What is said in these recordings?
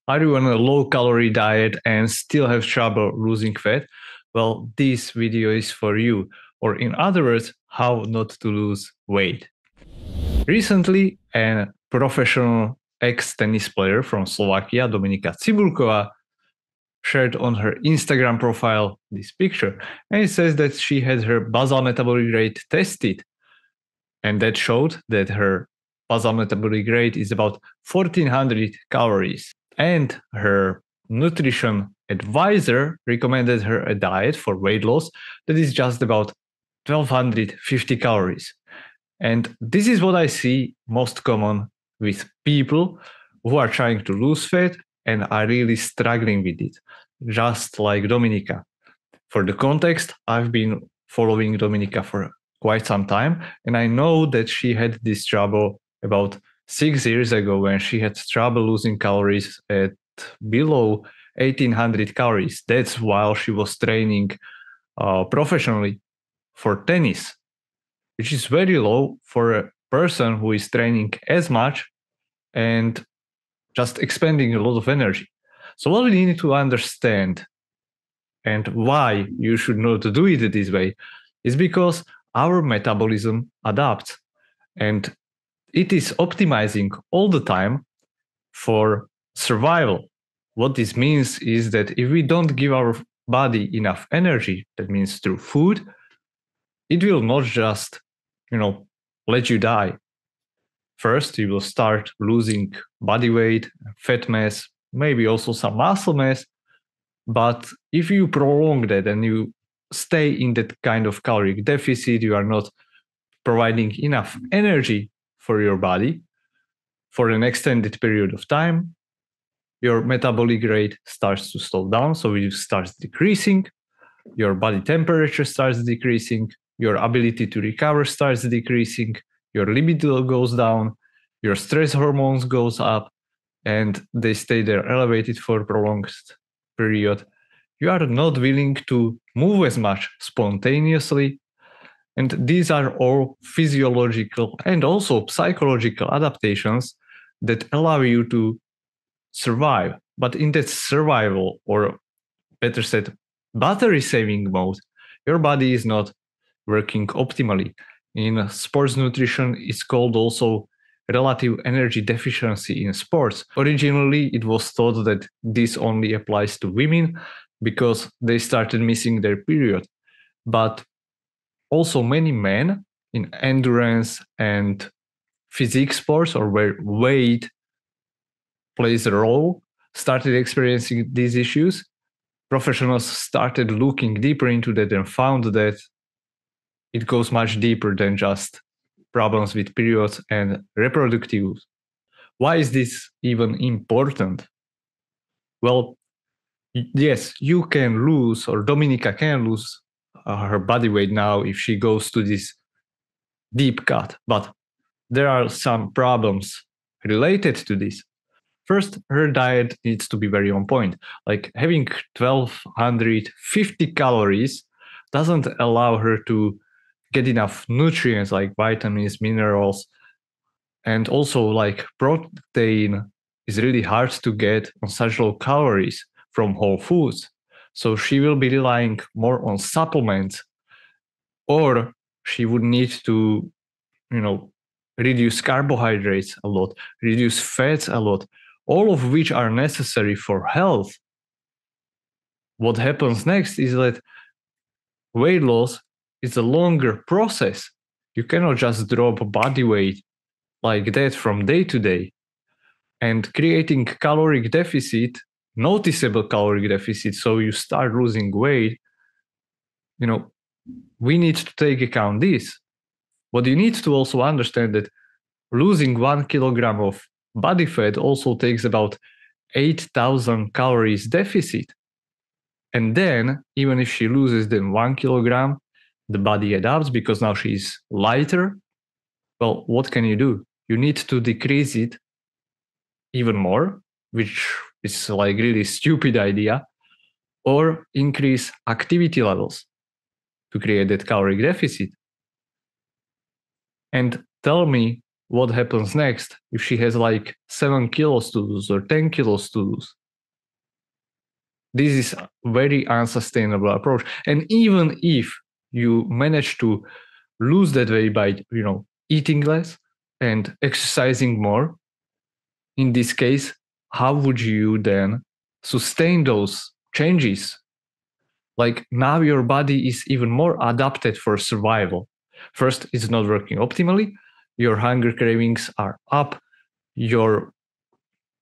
Are you on a low-calorie diet and still have trouble losing fat? Well, this video is for you. Or in other words, how not to lose weight. Recently, a professional ex-tennis player from Slovakia, Dominika Cibulková, shared on her Instagram profile this picture. And it says that she had her basal metabolic rate tested. And that showed that her basal metabolic rate is about 1400 calories. And her nutrition advisor recommended her a diet for weight loss that is just about 1250 calories. And this is what I see most common with people who are trying to lose fat and are really struggling with it, just like Dominika. For the context, I've been following Dominika for quite some time, and I know that she had this trouble about 6 years ago when she had trouble losing calories at below 1800 calories. That's while she was training professionally for tennis, which is very low for a person who is training as much and just expending a lot of energy. So what we need to understand and why you should not do it this way is because our metabolism adapts and it is optimizing all the time for survival. What this means is that if we don't give our body enough energy, that means through food, it will not just, let you die. First, you will start losing body weight, fat mass, maybe also some muscle mass. But if you prolong that and you stay in that kind of caloric deficit, you are not providing enough energy for your body for an extended period of time, your metabolic rate starts to slow down. So it starts decreasing, your body temperature starts decreasing, your ability to recover starts decreasing, your libido goes down, your stress hormones goes up, and they stay there elevated for a prolonged period. You are not willing to move as much spontaneously. And these are all physiological and also psychological adaptations that allow you to survive. But in that survival, or better said, battery saving mode, your body is not working optimally. In sports nutrition, it's called also relative energy deficiency in sports. Originally, it was thought that this only applies to women because they started missing their period. But also many men in endurance and physique sports, or where weight plays a role, started experiencing these issues. Professionals started looking deeper into that and found that it goes much deeper than just problems with periods and reproductive. Why is this even important? Well, yes, you can lose, or Dominika can lose her body weight now if she goes to this deep cut, but there are some problems related to this. First, her diet needs to be very on point. Like having 1250 calories doesn't allow her to get enough nutrients like vitamins, minerals, and also like protein is really hard to get on such low calories from whole foods. So she will be relying more on supplements, or she would need to, reduce carbohydrates a lot, reduce fats a lot, all of which are necessary for health. What happens next is that weight loss is a longer process. You cannot just drop body weight like that from day to day. And creating caloric deficit, noticeable caloric deficit, so you start losing weight, we need to take account this. But you need to also understand that losing 1 kilogram of body fat also takes about 8,000 calories deficit. And then, even if she loses then 1 kilogram, the body adapts because now she's lighter. Well, what can you do? You need to decrease it even more, which is like really stupid idea, or increase activity levels to create that caloric deficit. And tell me what happens next if she has like 7 kilos to lose or 10 kilos to lose. This is a very unsustainable approach. And even if you manage to lose that weight by, eating less and exercising more, in this case, how would you then sustain those changes? Like now your body is even more adapted for survival. First, it's not working optimally. Your hunger cravings are up. Your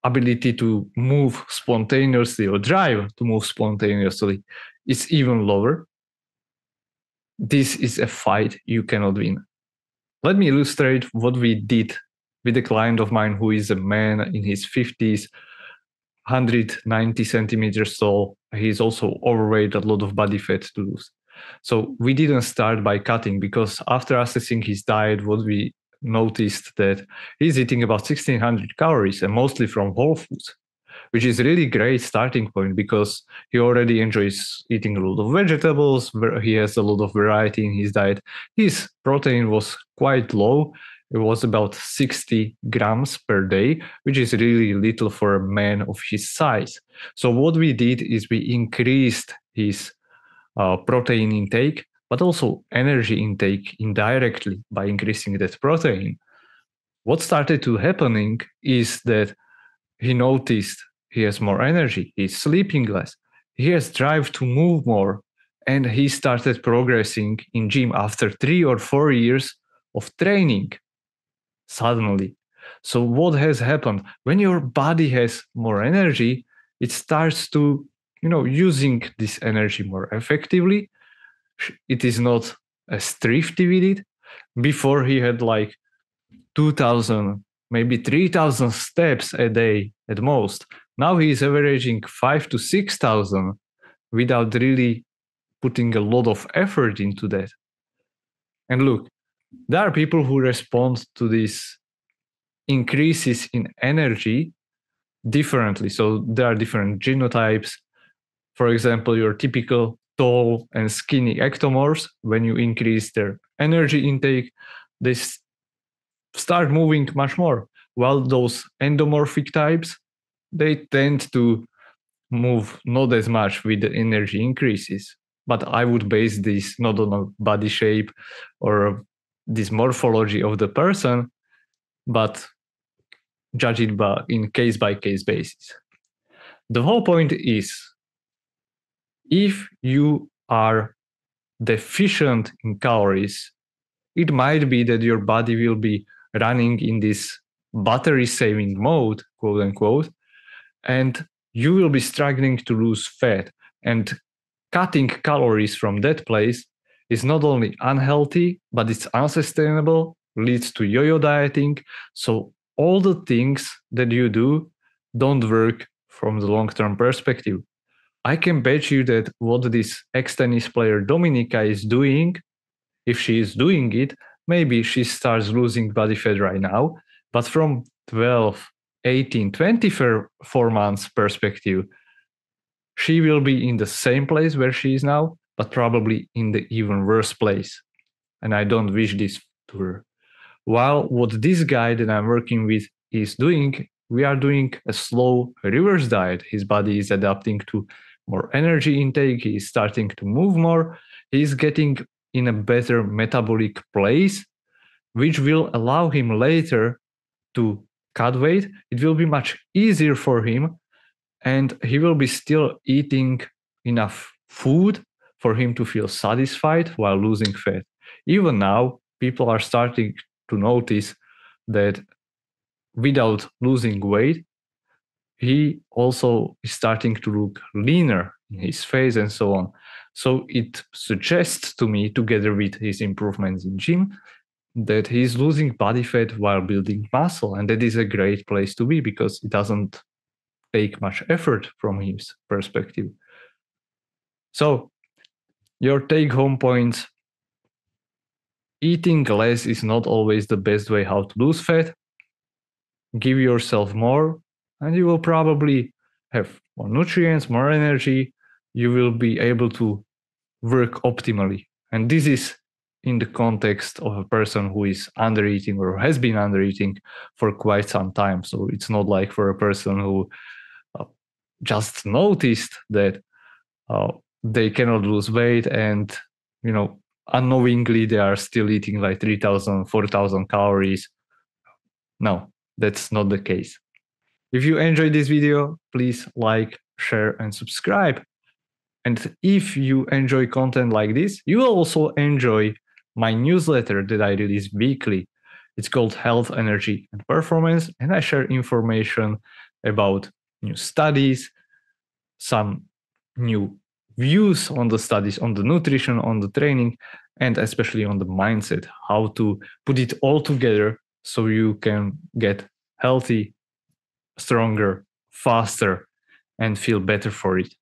ability to move spontaneously or drive to move spontaneously is even lower. This is a fight you cannot win. Let me illustrate what we did with a client of mine who is a man in his 50s, 190 centimeters tall. He's also overweight, a lot of body fat to lose. So we didn't start by cutting, because after assessing his diet, what we noticed that he's eating about 1600 calories and mostly from whole foods, which is really great starting point because he already enjoys eating a lot of vegetables. He has a lot of variety in his diet. His protein was quite low. It was about 60 grams per day, which is really little for a man of his size. So what we did is we increased his protein intake, but also energy intake indirectly by increasing that protein. What started to happening is that he noticed he has more energy, he's sleeping less, he has drive to move more, and he started progressing in gym after 3 or 4 years of training suddenly. So what has happened? When your body has more energy, it starts to, using this energy more effectively. It is not as thrifty with it. Before he had like 2,000, maybe 3,000 steps a day at most. Now he is averaging 5 to 6,000 without really putting a lot of effort into that. And look, there are people who respond to these increases in energy differently. So there are different genotypes. For example, your typical tall and skinny ectomorphs, when you increase their energy intake, they start moving much more, while those endomorphic types, they tend to move not as much with the energy increases. But I would base this not on a body shape or this morphology of the person, but judge it in case-by-case basis. The whole point is, if you are deficient in calories, it might be that your body will be running in this battery saving mode, quote unquote, and you will be struggling to lose fat. And cutting calories from that place is not only unhealthy, but it's unsustainable, leads to yo-yo dieting. So all the things that you do don't work from the long-term perspective. I can bet you that what this ex-tennis player Dominika is doing, if she is doing it, maybe she starts losing body fat right now, but from 12, 18, 24 months perspective, she will be in the same place where she is now, but probably in the even worse place. And I don't wish this to her. While what this guy that I'm working with is doing, we are doing a slow reverse diet. His body is adapting to more energy intake. He's starting to move more. He's getting in a better metabolic place, which will allow him later to cut weight. It will be much easier for him, and he will be still eating enough food for him to feel satisfied while losing fat. Even now, people are starting to notice that without losing weight, he also is starting to look leaner in his face and so on. So it suggests to me, together with his improvements in gym, that he's losing body fat while building muscle. And that is a great place to be because it doesn't take much effort from his perspective. So your take-home points: eating less is not always the best way how to lose fat. Give yourself more, and you will probably have more nutrients, more energy. You will be able to work optimally. And this is in the context of a person who is undereating or has been undereating for quite some time. So it's not like for a person who just noticed that they cannot lose weight and, unknowingly they are still eating like 3,000, 4,000 calories. No, that's not the case. If you enjoyed this video, please like, share, and subscribe. And if you enjoy content like this, you will also enjoy my newsletter that I release weekly. It's called Health, Energy, and Performance, and I share information about new studies, some new views on the studies, on the nutrition, on the training, and especially on the mindset, how to put it all together so you can get healthy, stronger, faster, and feel better for it.